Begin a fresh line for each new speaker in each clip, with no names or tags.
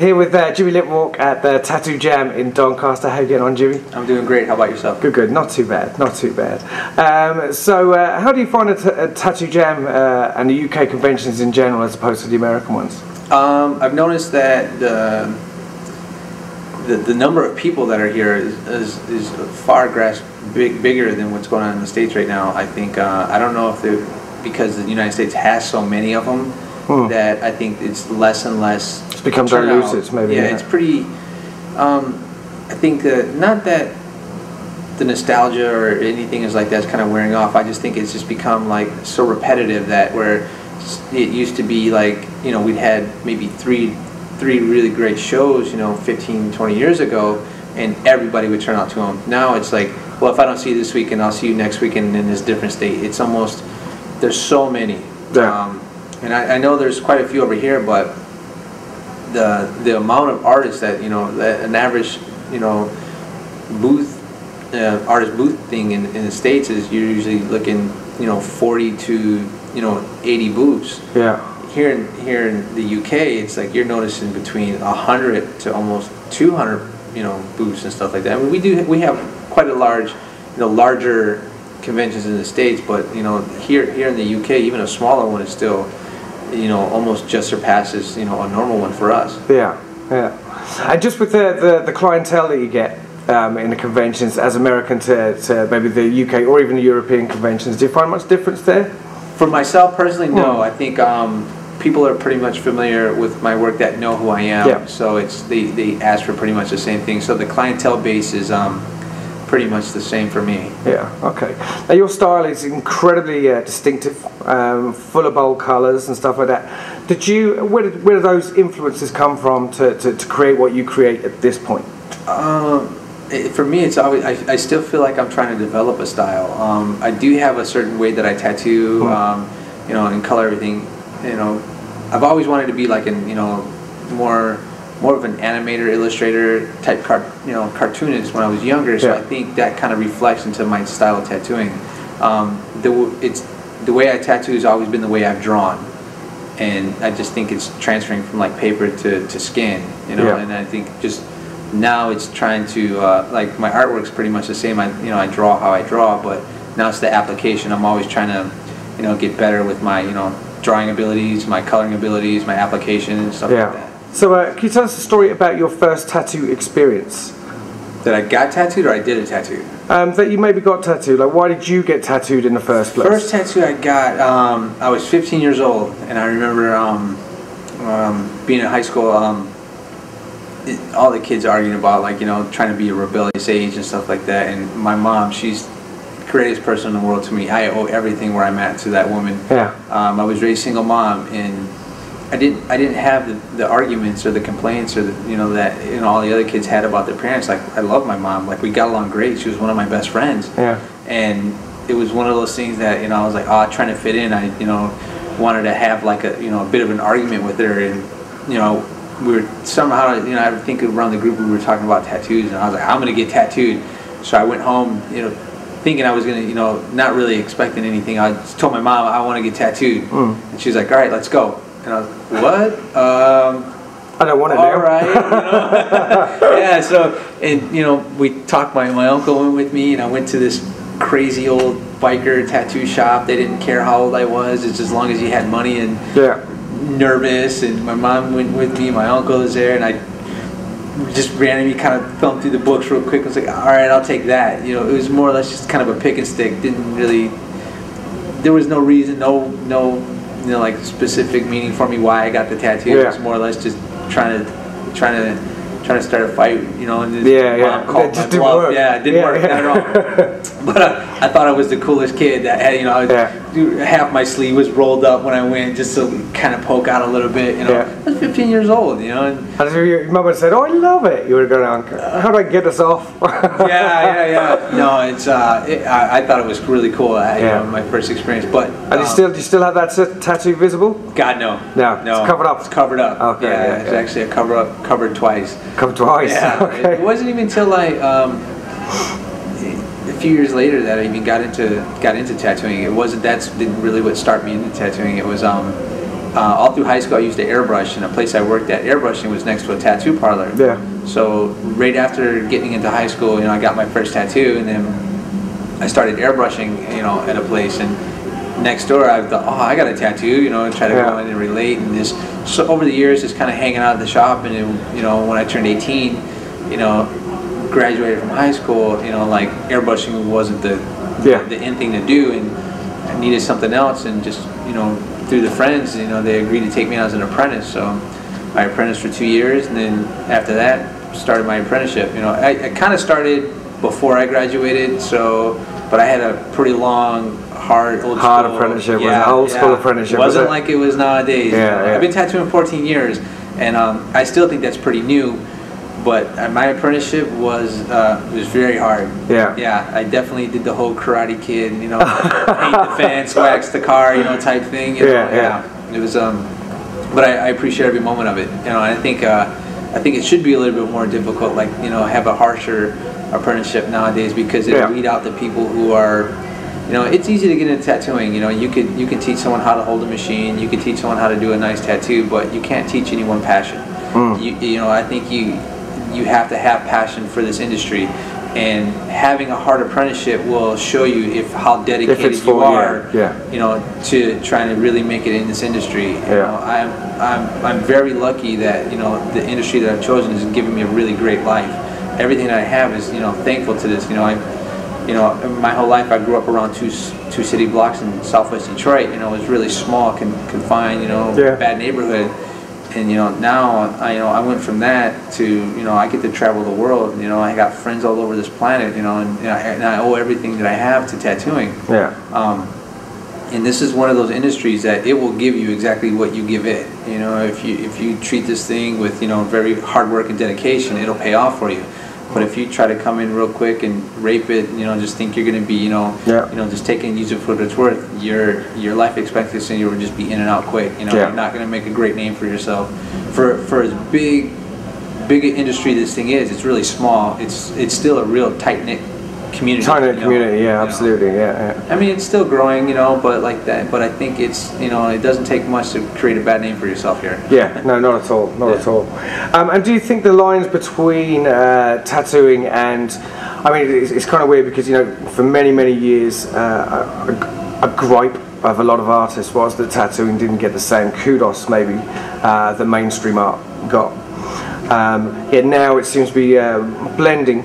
Here with Jimie Litwalk at the Tattoo Jam in Doncaster. How are you getting on, Jimmy?
I'm doing great. How about yourself?
Good, good. Not too bad. Not too bad. How do you find a Tattoo Jam and the UK conventions in general as opposed to the American ones?
I've noticed that the number of people that are here is far bigger than what's going on in the States right now. I think I don't know if because the United States has so many of them that I think it's less and less.
It's become diluted, maybe.
Yeah, it's pretty. I think not that the nostalgia or anything is like that's kind of wearing off. I just think it's just become like so repetitive that where it used to be like, you know, we'd had maybe three really great shows, you know, 15, 20 years ago, and everybody would turn out to them. Now it's like, well, if I don't see you this weekend, I'll see you next weekend in this different state. It's almost, there's so many.
Yeah.
And I know there's quite a few over here, but the amount of artists that, you know, that an average, you know, artist booth thing in the States is you're usually looking, you know, 40 to, you know, 80 booths.
Yeah.
Here in the UK, it's like you're noticing between 100 to almost 200, you know, booths and stuff like that. I mean, we have quite a large, you know, larger conventions in the States, but you know, here in the UK, even a smaller one is still, you know, almost just surpasses, you know, a normal one for us.
Yeah, yeah. And just with the clientele that you get in the conventions as American to maybe the UK or even the European conventions, do you find much difference there?
For myself personally, no. I think people are pretty much familiar with my work that know who I am.
Yeah.
So it's they ask for pretty much the same thing. So the clientele base is pretty much the same for me.
Yeah. Okay. Now your style is incredibly distinctive, full of bold colours and stuff like that. Where did those influences come from to create what you create at this point?
For me, it's always I still feel like I'm trying to develop a style. I do have a certain way that I tattoo, you know, and color everything. You know, I've always wanted to be like you know, more of an animator, illustrator type cartoonist when I was younger. So I think that kind of reflects into my style of tattooing. The way I tattoo has always been the way I've drawn, and I just think it's transferring from like paper to skin. You know, and I think just now it's trying to like my artwork's pretty much the same. I draw how I draw, but now it's the application. I'm always trying to, you know, get better with my, you know, drawing abilities, my coloring abilities, my application and stuff like that.
So can you tell us a story about your first tattoo experience?
That I got tattooed or I did a tattoo?
That you maybe got tattooed. Like, why did you get tattooed in the first place?
First tattoo I got, I was 15 years old, and I remember being in high school, all the kids arguing about, like, you know, trying to be a rebellious age and stuff like that. And my mom, she's the greatest person in the world to me. I owe everything where I'm at to that woman. Yeah. I was raised single mom, and I didn't have the arguments or the complaints or the, you know, that, you know, all the other kids had about their parents. Like, I love my mom. Like, we got along great. She was one of my best friends. Yeah. And it was one of those things that, you know, I was like, trying to fit in. I, you know, wanted to have like a, you know, a bit of an argument with her, and, you know, we were somehow, you know, I think around the group we were talking about tattoos, and I was like, I'm gonna get tattooed. So I went home, you know, thinking I was gonna, you know, not really expecting anything. I just told my mom I want to get tattooed, and she was like, all right, let's go. And I was like, what?
I don't want to.
All right, you know? Yeah. So, and you know, we talked. My uncle went with me, and I went to this crazy old biker tattoo shop. They didn't care how old I was; it's as long as you had money and nervous. And my mom went with me. My uncle was there, and I just randomly kind of thumbed through the books real quick. I was like, all right, I'll take that. You know, it was more or less just kind of a pick and stick. Didn't really. There was no reason, no, you know, like specific meaning for me why I got the tattoo. It was more or less just trying to start a fight, you know, and mom called my bluff. Yeah, it didn't work, not at all. But I thought I was the coolest kid that had, you know, half my sleeve was rolled up when I went, just to kind of poke out a little bit, you know. I was 15 years old, you know. And
if your mum had said, "Oh, I love it," you would have gone, "How do I get this off?"
Yeah. No, it's I thought it was really cool. You know, my first experience. But
and do you still have that tattoo visible?
God, no.
It's covered up.
It's covered up.
Okay.
Yeah, it's actually covered twice.
Covered twice.
Yeah.
Okay.
It wasn't even until a few years later that I even got into tattooing. It wasn't really what started me into tattooing. It was all through high school, I used to airbrush, and a place I worked at, airbrushing was next to a tattoo parlor.
Yeah.
So right after getting into high school, I got my first tattoo, and then I started airbrushing, at a place, and next door I thought, oh, I got a tattoo, and try to go in and relate, and just so over the years, just kind of hanging out at the shop, and then, when I turned 18, graduated from high school, like airbrushing wasn't the in thing to do, and I needed something else, and just through the friends, they agreed to take me on as an apprentice. So I apprenticed for 2 years, and then after that started my apprenticeship. I kind of started before I graduated, but I had a pretty long, hard
apprenticeship. Was an old school apprenticeship.
It wasn't like it was nowadays. I've been tattooing 14 years, and I still think that's pretty new. But my apprenticeship was very hard. Yeah, I definitely did the whole Karate Kid, paint the fence, wax the car, type thing. It was, but I appreciate every moment of it. And I think it should be a little bit more difficult, like have a harsher apprenticeship nowadays, because it weed out the people who are. It's easy to get into tattooing. You can teach someone how to hold a machine. You can teach someone how to do a nice tattoo, but you can't teach anyone passion. I think you have to have passion for this industry, and having a hard apprenticeship will show you how dedicated you are, to trying to really make it in this industry. I'm very lucky that the industry that I've chosen is giving me a really great life. Everything that I have is thankful to this. My whole life I grew up around two city blocks in Southwest Detroit. It was really small, confined, bad neighborhood. And now I went from that to I get to travel the world. I got friends all over this planet. And I owe everything that I have to tattooing. And this is one of those industries that it will give you exactly what you give it. If you treat this thing with very hard work and dedication, it'll pay off for you. But if you try to come in real quick and rape it, just think you're going to be, just take it and use it for what it's worth, your life expectancy will just be in and out quick. You're not going to make a great name for yourself. For as big an industry this thing is, it's really small. It's still a real tight-knit community.
Tight-knit community, absolutely, I mean,
it's still growing, but like that. But I think it's, it doesn't take much to create a bad name for yourself here.
No, not at all, not at all. And do you think the lines between tattooing and, I mean, it's kind of weird because for many years, a gripe of a lot of artists was that tattooing didn't get the same kudos maybe that mainstream art got. Yet now it seems to be blending.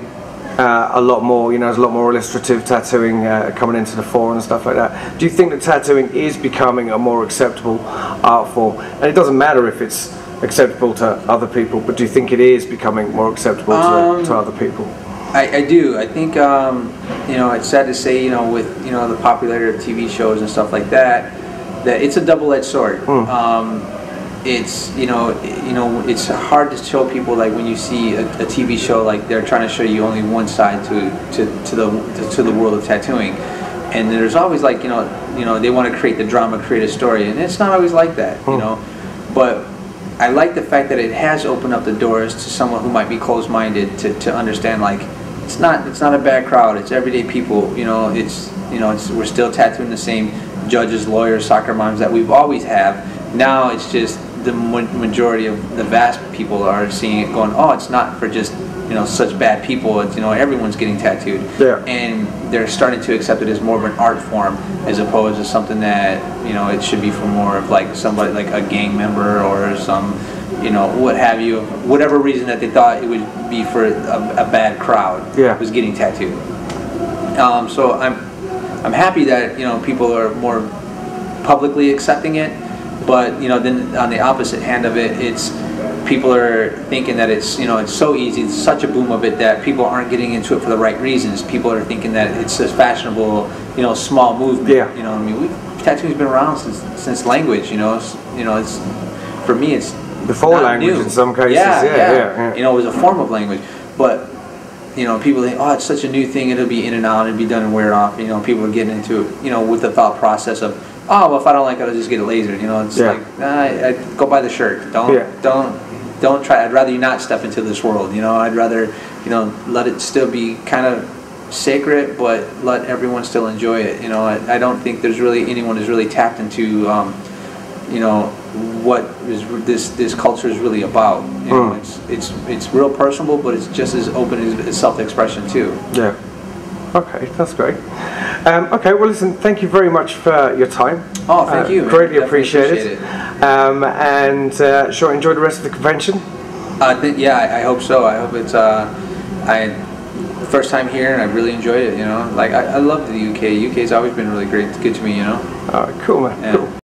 A lot more, there's a lot more illustrative tattooing coming into the fore and stuff like that. Do you think that tattooing is becoming a more acceptable art form? And it doesn't matter if it's acceptable to other people, but do you think it is becoming more acceptable to other people?
I do. I think, it's sad to say, with, the popularity of TV shows and stuff like that it's a double-edged sword. It's it's hard to show people, like when you see a TV show, like they're trying to show you only one side to the world of tattooing, and there's always like they want to create the drama, create a story, and it's not always like that, But I like the fact that it has opened up the doors to someone who might be closed-minded to understand, like it's not a bad crowd. It's everyday people. We're still tattooing the same judges, lawyers, soccer moms that we've always have. Now it's just the majority of the vast people are seeing it going, oh, it's not for just such bad people. It's everyone's getting tattooed, and they're starting to accept it as more of an art form as opposed to something that it should be for more of like somebody like a gang member or some what have you, whatever reason that they thought it would be for a bad crowd was getting tattooed. So I'm happy that people are more publicly accepting it. But then on the opposite hand of it, it's people are thinking that it's it's so easy, it's such a boom of it that people aren't getting into it for the right reasons. People are thinking that it's a fashionable small movement. I mean, tattooing's been around since language. It's for me it's
before language new. In some cases.
It was a form of language, but people think, oh, it's such a new thing, it'll be in and out, it'll be done and wear it off. People are getting into it, with the thought process of, oh, well, if I don't like it, I'll just get it lasered. It's like, I go buy the shirt. Don't try. I'd rather you not step into this world. I'd rather, let it still be kind of sacred, but let everyone still enjoy it. I don't think there's really anyone who's really tapped into, you know, what is this culture is really about. You know, it's real personable, but it's just as open as self-expression too.
Yeah. Okay, that's great. Okay, well, listen, thank you very much for your time.
Oh, thank you.
Greatly appreciate it. And sure, enjoy the rest of the convention.
I hope so. I hope it's first time here, and I really enjoyed it. You know, like I love the UK. UK's always been really good to me. You know.
All right, cool, man.
Yeah.
Cool.